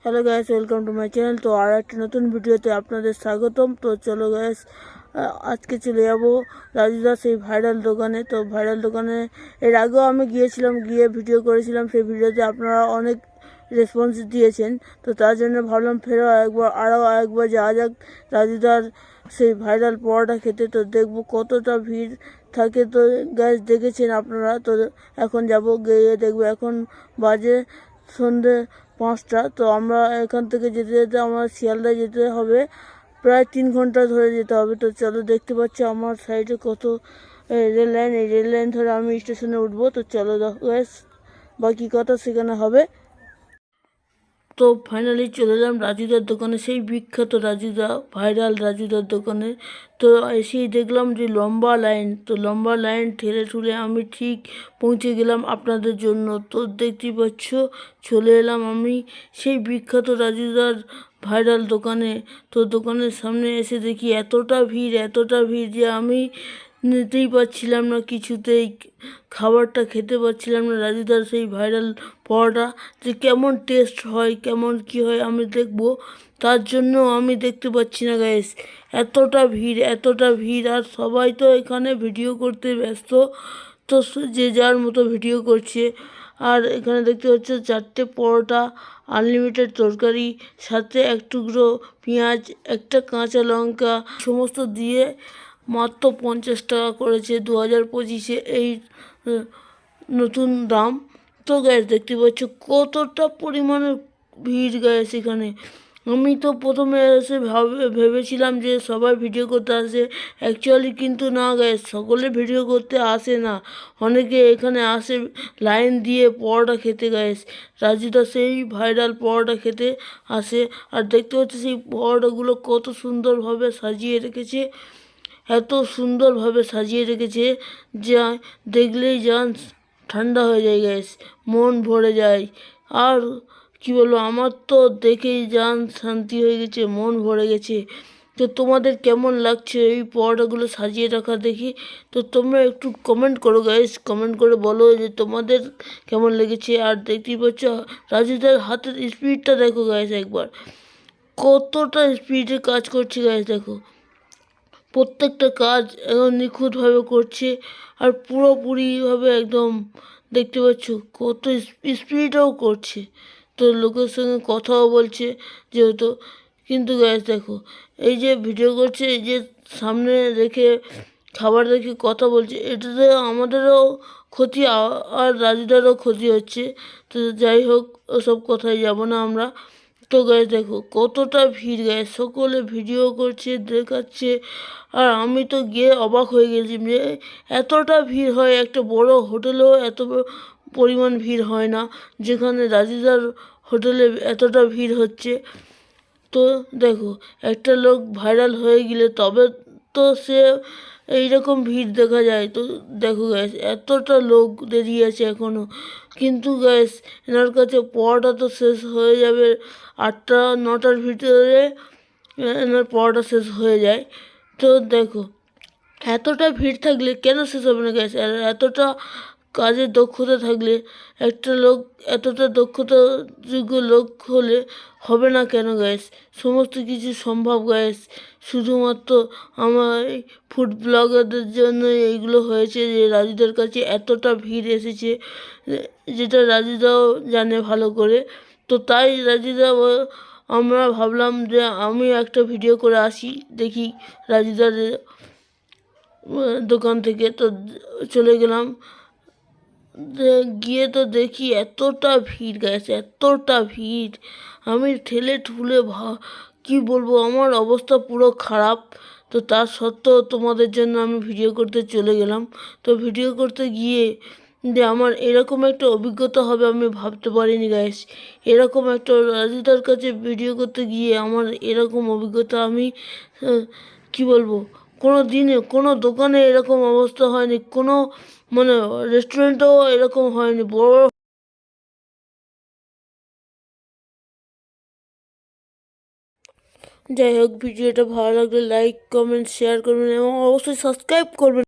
Hello guys, welcome to my channel. তো আর একটা নতুন ভিডিওতে আপনাদের স্বাগতম। তো চলো গাইস, আজকে চলে যাব রাজুদা সেই ভাইরাল দোকানে। তো ভাইরাল দোকানে এর আগেও আমি গিয়েছিলাম, গিয়ে ভিডিও করেছিলাম। সেই ভিডিওতে আপনারা অনেক রেসপন্স দিয়েছেন, তো তার জন্য ভাবলাম আরও একবার যাওয়া যাক রাজুদার সেই ভাইরাল পরোটা খেতে। তো দেখবো কতটা ভিড় থাকে। তো গাইস দেখেছেন আপনারা, তো এখন যাব গিয়ে দেখবো। এখন বাজে সন্ধে 5টা। তো আমরা এখান থেকে যেতে যেতে আমার শিয়ালদায় যেতে হবে, প্রায় 3 ঘন্টা ধরে যেতে হবে। তো চলো, দেখতে পাচ্ছি আমার সাইডে কত রেল লাইন, এই রেল লাইন ধরে আমি স্টেশনে উঠবো। তো চলো গাইস, বাকি কথা সেখানে হবে। তো ফাইনালি চলে এলাম রাজুদার দোকানে, সেই বিখ্যাত রাজুদা, ভাইরাল রাজুদার দোকানে। তো এসেই দেখলাম যে লম্বা লাইন। তো লম্বা লাইন ঠেলে ঠুলে আমি ঠিক পৌঁছে গেলাম আপনাদের জন্য। তো দেখতেই পাচ্ছ, চলে এলাম আমি সেই বিখ্যাত রাজুদার ভাইরাল দোকানে। তো দোকানের সামনে এসে দেখি এতটা ভিড় যে আমি নিতেই পারছিলাম না, কিছুতেই খাবারটা খেতে পারছিলাম না। রাজুদার সেই ভাইরাল পরোটা যে কেমন টেস্ট হয়, কেমন কি হয় আমি দেখব, তার জন্য আমি দেখতে পাচ্ছি না গাইস। এতটা ভিড়, আর সবাই তো এখানে ভিডিও করতে ব্যস্ত। তো যে যার মতো ভিডিও করছে। আর এখানে দেখতে পাচ্ছ 4টে পরোটা, আনলিমিটেড তরকারি, সাথে 1 টুকরো পেঁয়াজ, একটা কাঁচা লঙ্কা, সমস্ত দিয়ে মাত্র 50 টাকা করেছে 2025-এ এই নতুন দাম। তো গ্যাস দেখতে পাচ্ছ কতটা পরিমাণে ভিড় গ্যাস এখানে। আমি তো প্রথমে এসে ভেবেছিলাম যে সবাই ভিডিও করতে আসে, অ্যাকচুয়ালি কিন্তু না গ্যাস, সকলে ভিডিও করতে আসে না। অনেকে এখানে আসে লাইন দিয়ে পরোটা খেতে গ্যাস, রাজুদা সেই ভাইরাল পরোটা খেতে আসে। আর দেখতে পাচ্ছি সেই পরোটাগুলো কত সুন্দরভাবে সাজিয়ে রেখেছে, এত সুন্দরভাবে সাজিয়ে রেখেছে যা দেখলেই জান ঠান্ডা হয়ে যায় গ্যাস, মন ভরে যায়। আর কি বলবো, আমার তো দেখেই জান শান্তি হয়ে গেছে, মন ভরে গেছে। তো তোমাদের কেমন লাগছে এই পরোটাগুলো সাজিয়ে রাখা দেখি? তো তোমরা একটু কমেন্ট করো গাইস, কমেন্ট করে বলো যে তোমাদের কেমন লেগেছে। আর দেখতেই পাচ্ছ রাজুদার হাতের স্পিডটা দেখো গাইস, একবার কতটা স্পিডে কাজ করছে গাইস, দেখো প্রত্যেকটা কাজ একদম নিখুঁতভাবে করছে। আর পুরোপুরিভাবে একদম দেখতে পাচ্ছ কত স্পিডেও করছে। তো লোকের সঙ্গে কথাও বলছে যেহেতু। কিন্তু গ্যাস দেখো, এই যে ভিডিও করছে, এই যে সামনে রেখে খাবার রেখে কথা বলছে, এটাতে আমাদেরও ক্ষতি আর রাজুদারও ক্ষতি হচ্ছে। তো যাই হোক, ওসব কথায় যাব না আমরা। তো গাইস দেখো কতটা ভিড় গাইস, সকলে ভিডিও করছে, দেখাচ্ছে। আর আমি তো গিয়ে অবাক হয়ে গেছি যে এতটা ভিড় হয়, একটা বড় হোটেলেও এত পরিমাণ ভিড় হয় না, যেখানে রাজুদার হোটেলে এতটা ভিড় হচ্ছে। তো দেখো, একটা লোক ভাইরাল হয়ে গেলে তবে তো সে এইরকম ভিড় দেখা যায়। তো দেখো গ্যাস, এতটা লোক দাঁড়িয়ে আছে এখনও, কিন্তু গ্যাস এনার কাছে পড়াটা তো শেষ হয়ে যাবে 8টা-9টার ভিতরে, এনার পড়াটা শেষ হয়ে যায়। তো দেখো, এতটা ভিড় থাকলে কেন শেষ হবে না গ্যাস? আর এতটা কাজের দক্ষতা থাকলে একটা লোক, এতটা দক্ষতাযোগ্য লোক হলে হবে না কেন গ্যাস? সমস্ত কিছু সম্ভব গ্যাস, শুধুমাত্র আমার এই ফুড ব্লগারদের জন্য এইগুলো হয়েছে, যে রাজুদার কাছে এতটা ভিড় এসেছে, যেটা রাজুদাও জানে ভালো করে। তো তাই রাজুদা, আমরা ভাবলাম যে আমি একটা ভিডিও করে আসি, দেখি রাজুদার দোকান থেকে। তো চলে গেলাম, গিয়ে তো দেখি এতটা ভিড় গেছে, এতটা ভিড়, আমি ঠেলে ঠুলে কি বলবো, আমার অবস্থা পুরো খারাপ। তো তার সত্ত্বেও তোমাদের জন্য আমি ভিডিও করতে চলে গেলাম। তো ভিডিও করতে গিয়ে যে আমার এরকম একটা অভিজ্ঞতা হবে আমি ভাবতে পারিনি গাইস। এরকম একটা রাজুদার কাছে ভিডিও করতে গিয়ে আমার এরকম অভিজ্ঞতা আমি কি বলবো, কোনো দিনে কোনো দোকানে এরকম অবস্থা হয়নি, কোনো মানে রেস্টুরেন্টেও এরকম হয়নি। বড় যাই হোক, ভিডিওটা ভালো লাগলে লাইক, কমেন্ট, শেয়ার করবেন এবং অবশ্যই সাবস্ক্রাইব করবেন।